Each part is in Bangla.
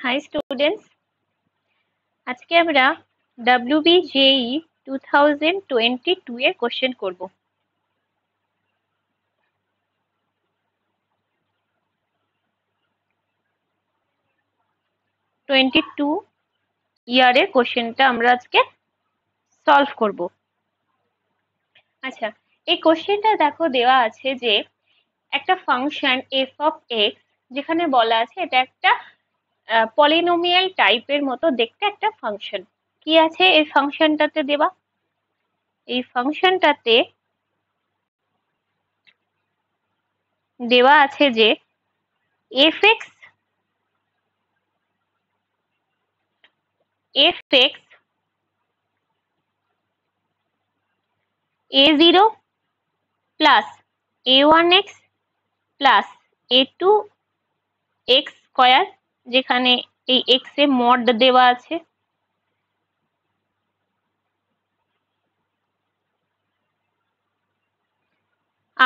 হাই স্টুডেন্টস, আজকে আমরা WBJE 2022 এর কোশ্চেন করব। ইয়ারের কোশ্চেনটা আমরা আজকে সলভ করব। আচ্ছা, এই কোশ্চেনটা দেখো দেওয়া আছে যে একটা ফাংশন f অফ x, যেখানে বলা আছে এটা একটা পলিনোমিয়াল টাইপের মতো দেখতে একটা ফাংশন। কি আছে এই ফাংশনটাতে দেওয়া? এই ফাংশনটাতে দেওয়া আছে যে fx a0 plus a1x plus a2x square, যেখানে এই x এ মড দেওয়া আছে,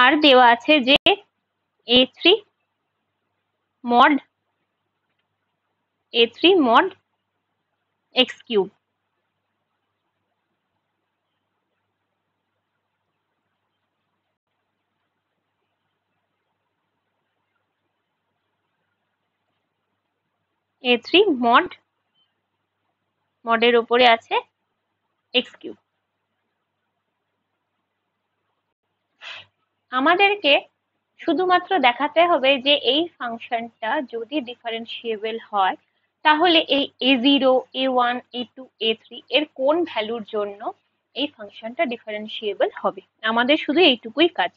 আর দেওয়া আছে যে a3 mod x cube. a3 মডের উপরে আছে x কিউব। আমাদেরকে শুধুমাত্র দেখাতে হবে যে এই ফাংশনটা যদি ডিফারেন্সিয়েবল হয়, তাহলে এই a0, a1, a2, a3 এর কোন ভ্যালুর জন্য এই ফাংশনটা ডিফারেন্সিয়েবল হবে। আমাদের শুধু এইটুকুই কাজ।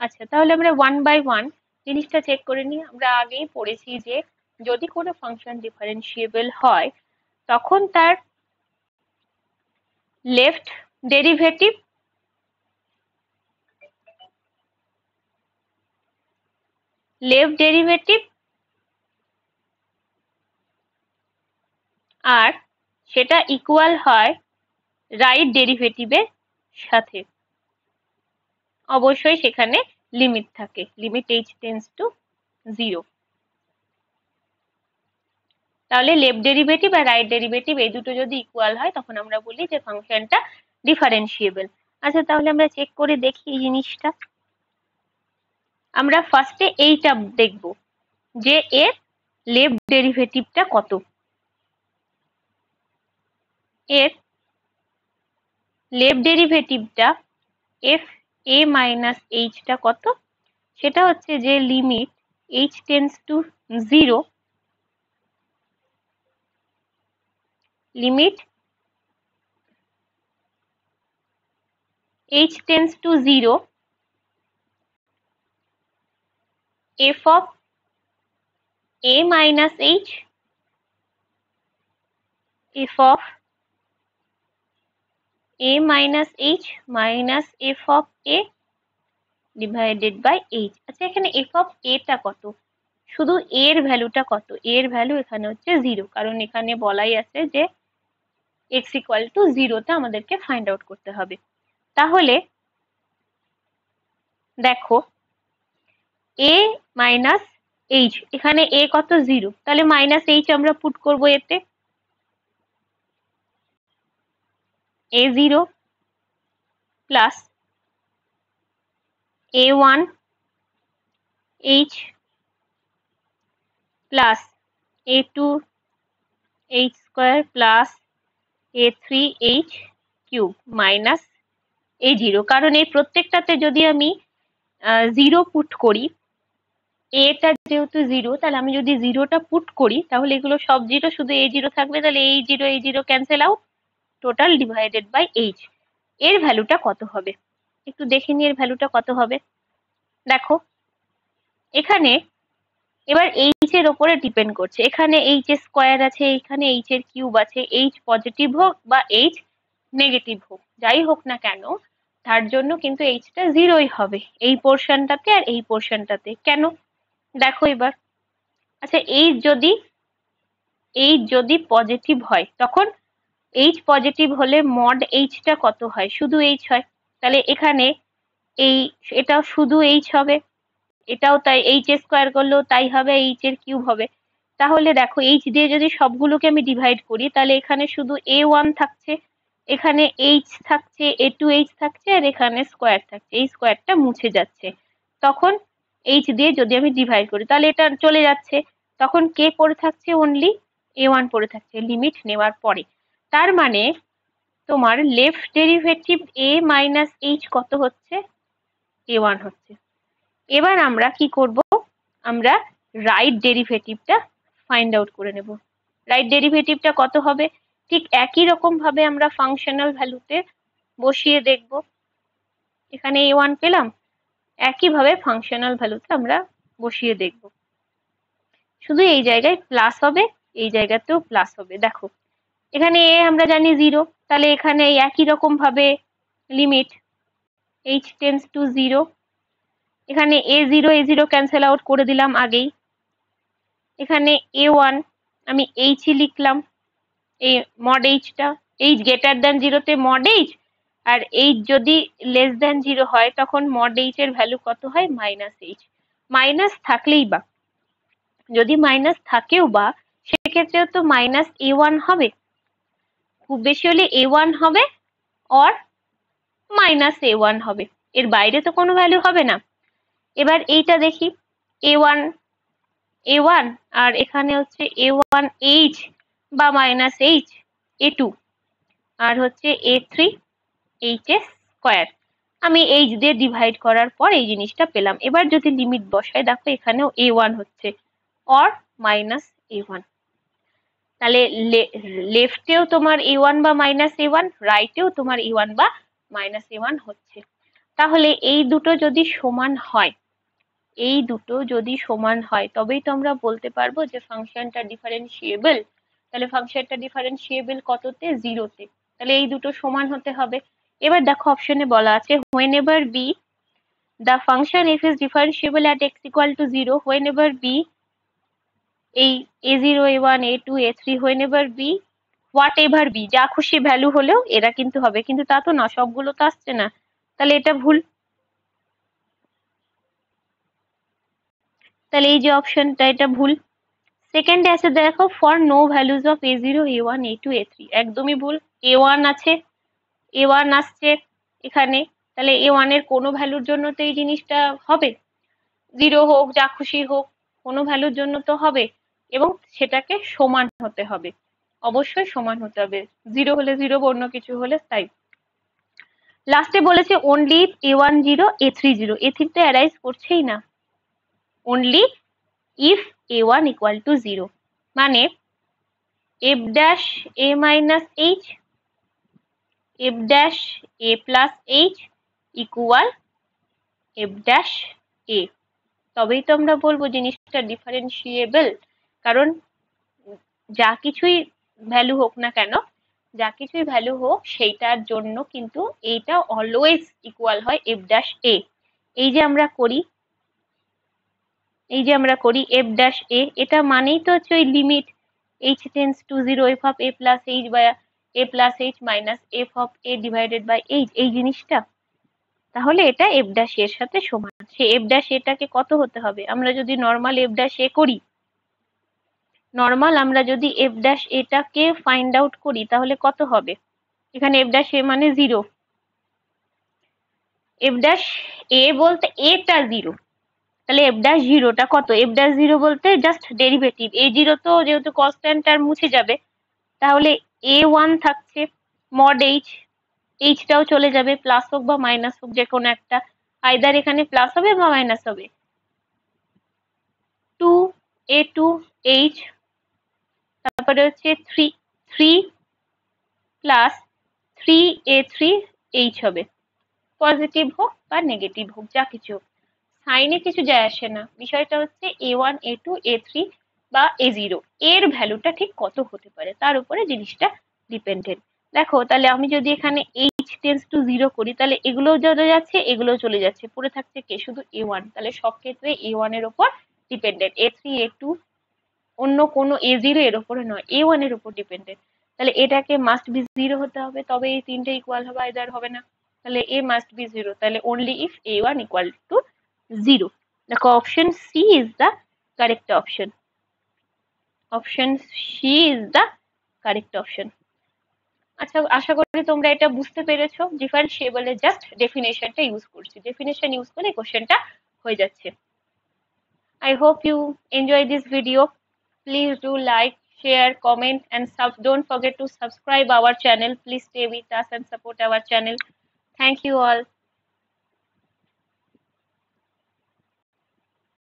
আচ্ছা, তাহলে আমরা ওয়ান বাই ওয়ান জিনিসটা চেক করে নিই। আমরা আগেই পড়েছি যে যদি কোনো ফাংশন ডিফারেন্সিয়েবল হয়, তখন তার লেফট ডেরিভেটিভ আর সেটা ইকুয়াল হয় রাইট ডেরিভেটিভের সাথে। অবশ্যই সেখানে লিমিট থাকে, লিমিট h টেন্ডস টু 0। তাহলে লেফট ডেরিভেটিভ আর রাইট ডেরিভেটিভ এই দুটো যদি ইকুয়াল হয়, তখন আমরা বলি যে ফাংশনটা ডিফারেন্সিয়েবল। আচ্ছা, তাহলে আমরা চেক করে দেখি এই জিনিসটা। আমরা ফার্স্টে এইটা দেখব যে এর লেফট ডেরিভেটিভটা কত। এর লেফট ডেরিভেটিভটা f a মাইনাস h টা কত? সেটা হচ্ছে যে limit h tends to 0, limit h tends to 0, f of a minus h, f of a minus h minus f of a divided by h। আচ্ছা, এখানে f of a টা কত? শুধু a এর ভ্যালুটা কত? a এর ভ্যালু এখানে হচ্ছে 0, কারণ এখানে বলাই আছে যে x equal to 0 তে আমাদেরকে ফাইন্ড আউট করতে হবে। তাহলে দেখো a মাইনাস h, এখানে a কত? 0, তাহলে মাইনাস h আমরা পুট করবো এতে। a0 plus a1 h plus a2 h square plus a3 h cube minus a0, কারণ এই প্রত্যেকটাতে যদি আমি 0 পুট করি, এটা যেহেতু 0, তাহলে আমি যদি 0টা পুট করি, তাহলে এগুলো সব 0, শুধু a0 থাকবে। তাহলে a0 cancel out, total divided by h। এর ভ্যালুটা কত হবে একটু দেখে নিই। এর ভ্যালুটা কত হবে দেখো। এখানে এবার h এর ওপরে ডিপেন্ড করছে। এখানে h এর স্কয়ার আছে, এখানে h এর কিউব আছে। h পজিটিভ হোক বা h নেগেটিভ হোক, যাই হোক না কেন, তার জন্য কিন্তু h টা 0ই হবে, এই পোর্শনটাতে আর এই পোর্শনটাতে। কেন দেখো এবার। আচ্ছা, h যদি পজিটিভ হয়, তখন h পজিটিভ হলে মড h টা কত হয়? শুধু h হয়। তাহলে এখানে এটা শুধু h হবে, এটাও তাই। h স্কয়ার করলেও তাই হবে, h এর কিউব হবে। তাহলে দেখো এইচ দিয়ে যদি সবগুলোকে আমি ডিভাইড করি তাহলে এখানে শুধু A1 থাকছে, এখানে এইচ থাকছে, A2H থাকছে, আর এখানে স্কোয়ার থাকছে, এই স্কোয়ারটা মুছে যাচ্ছে। তখন এইচ দিয়ে যদি আমি ডিভাইড করি তাহলে এটা চলে যাচ্ছে, তখন কে পড়ে থাকছে, অনলি A1 পড়ে থাকছে লিমিট নেওয়ার পরে। তার মানে তোমার left derivative A minus H কত হচ্ছে, A1 হচ্ছে। এবার আমরা কি করব, আমরা রাইট ডেরিভেটিভটা ফাইন্ড আউট করে নেব। রাইট ডেরিভেটিভটা কত হবে, ঠিক একই রকম ভাবে আমরা ফাংশনাল ভ্যালুতে বসিয়ে দেখব। এখানে A1 পেলাম, একইভাবে ফাংশনাল ভ্যালুতে আমরা বসিয়ে দেখব, শুধু এই জায়গায় প্লাস হবে, এই জায়গাতেও প্লাস হবে। দেখো এখানে এ আমরা জানি 0, তাহলে এখানে একই রকম ভাবে লিমিট h টেন্ডস টু 0, এখানে A0 ক্যান্সেল আউট করে দিলাম আগেই। এখানে A1 আমি h লিখলাম, এই মড এইচটা, এইচ গ্রেটার দ্যান 0-তে মড এইচ, আর এইচ যদি লেস দ্যান 0 হয় তখন মড এইচ এর ভ্যালু কত হয়, মাইনাস এইচ। মাইনাস থাকলেই বা, যদি মাইনাস থাকেও বা, সেক্ষেত্রেও তো মাইনাস A1 হবে, খুব বেশি হলে A1 হবে অর মাইনাস A1 হবে, এর বাইরে তো কোনো ভ্যালু হবে না। এবার এইটা দেখি, A1 আর এখানে হচ্ছে A1H বা মাইনাস এইচ, A2 আর হচ্ছে A3 HS স্কোয়ার। আমি এইচ দিয়ে ডিভাইড করার পর এই জিনিসটা পেলাম। এবার যদি লিমিট বসাই, দেখো এখানেও A1 হচ্ছে অর মাইনাস A1, তাহলে লেফটেও তোমার A1 বা মাইনাস A1, রাইটেও তোমার A1 বা মাইনাস A1 হচ্ছে। তাহলে এই দুটো যদি সমান হয়, এই দুটো যদি সমান হয় তবেই তো আমরা বলতে পারবো যে ফাংশনটা ডিফারেন্সিয়েবল। তাহলে ফাংশনটা ডিফারেন্সিয়েবল কততে, 0-তে, তাহলে এই দুটো সমান হতে হবে। এবার দেখো অপশনে বলা আছে whenever b the function f is differentiable at x equal to 0, whenever b, এই A0 A1 A2 A3 whenever b whatever b, যা খুশি ভ্যালু হলেও এরা কিন্তু হবে, কিন্তু তা তো না, সবগুলো তো আসছে না, তাহলে এটা ভুল। তাহলে এই যে অপশনটা, এটা ভুল। সেকেন্ডে আছে দেখো for no values of A0 A1 A2 A3, একদমই ভুল। A1 আছে, A1 আসছে এখানে, তাহলে A1 এর কোনো ভ্যালুর জন্য তো এই জিনিসটা হবে, 0 হোক যা খুশি হোক কোনো ভ্যালুর জন্য তো হবে, এবং সেটাকে সমান হতে হবে, অবশ্যই সমান হতে হবে, 0 হলে 0, অন্য কিছু হলে তাই। লাস্টে বলেছে অনলি A1 0 A3 0, A3 তো অ্যারাইজ করছেই না, only if A1 equal to 0, মানে f dash a minus h, f dash a plus h equal f dash a, তবেই তো আমরা বলবো জিনিসটা ডিফারেন্সিয়েবল। কারণ যা কিছুই ভ্যালু হোক না কেন, যা কিছুই ভ্যালু হোক সেইটার জন্য কিন্তু এইটা অলওয়েজ ইকুয়াল হয় f dash a। এই যে আমরা করি, এই যে আমরা করি f dash a, এটা মানেই তো হচ্ছে ওই limit h tends to 0 f of a plus h by a plus h minus f of a divided by h, এই জিনিসটা। তাহলে এটা f dash এর সাথে সমান। সে f dash এটাকে কত হতে হবে, আমরা যদি নর্মাল f dash a করি, নর্মাল আমরা যদি f dash এটাকে ফাইন্ড আউট করি তাহলে কত হবে, এখানে f dash a মানে 0, f dash a বলতে এটা 0, তাহলে f dash 0টা কত, f dash 0 বলতে জাস্ট ডেরিভেটিভ, A0 তো যেহেতু কনস্ট্যান্ট আর মুছে যাবে, তাহলে A1 থাকছে মড এইচ, এইচটাও চলে যাবে, প্লাস হোক বা মাইনাস হোক যে কোনো একটা, আইদার এখানে প্লাস হবে বা মাইনাস হবে, 2A2H, তারপরে হচ্ছে 3 প্লাস 3A3H হবে, পজিটিভ হোক বা নেগেটিভ হোক যা কিছু হোক, সাইনে কিছু যায় আসে না, বিষয়টা হচ্ছে A1 A2 A3 বা A0 এর ভ্যালুটা ঠিক কত হতে পারে তার উপরে জিনিসটা ডিপেন্ডেন্ট। দেখো তাহলে আমি যদি এখানে h টেন্ডস টু 0 করি তাহলে এগুলোও চলে যাচ্ছে, এগুলোও চলে যাচ্ছে, পড়ে থাকছে কে, শুধু A1, তাহলে সব ক্ষেত্রে A1 এর উপর ডিপেন্ডেন্ট, A3 A2 অন্য কোনো A0 এর উপরে নয়, A1 এর উপর ডিপেন্ডেন্ট, তাহলে এটাকে মাস্ট বি 0 হতে হবে, তবে এই তিনটে ইকুয়াল হবে, আইদার হবে না, তাহলে A মাস্ট বি 0, তাহলে only if A1 equal to 0. The option C is the correct option. Option C is the correct option. আচ্ছা, আশা করি তোমরা এটা বুঝতে পেরেছো। ডিফারেন্সিয়েবলের জাস্ট ডেফিনেশনটা ইউজ করছি, ডেফিনেশন ইউজ করে কোশ্চেনটা হয়ে যাচ্ছে। I hope you enjoy this video. Please do like, share, comment, and don't forget to subscribe our channel. Please stay with us and support our channel. Thank you all.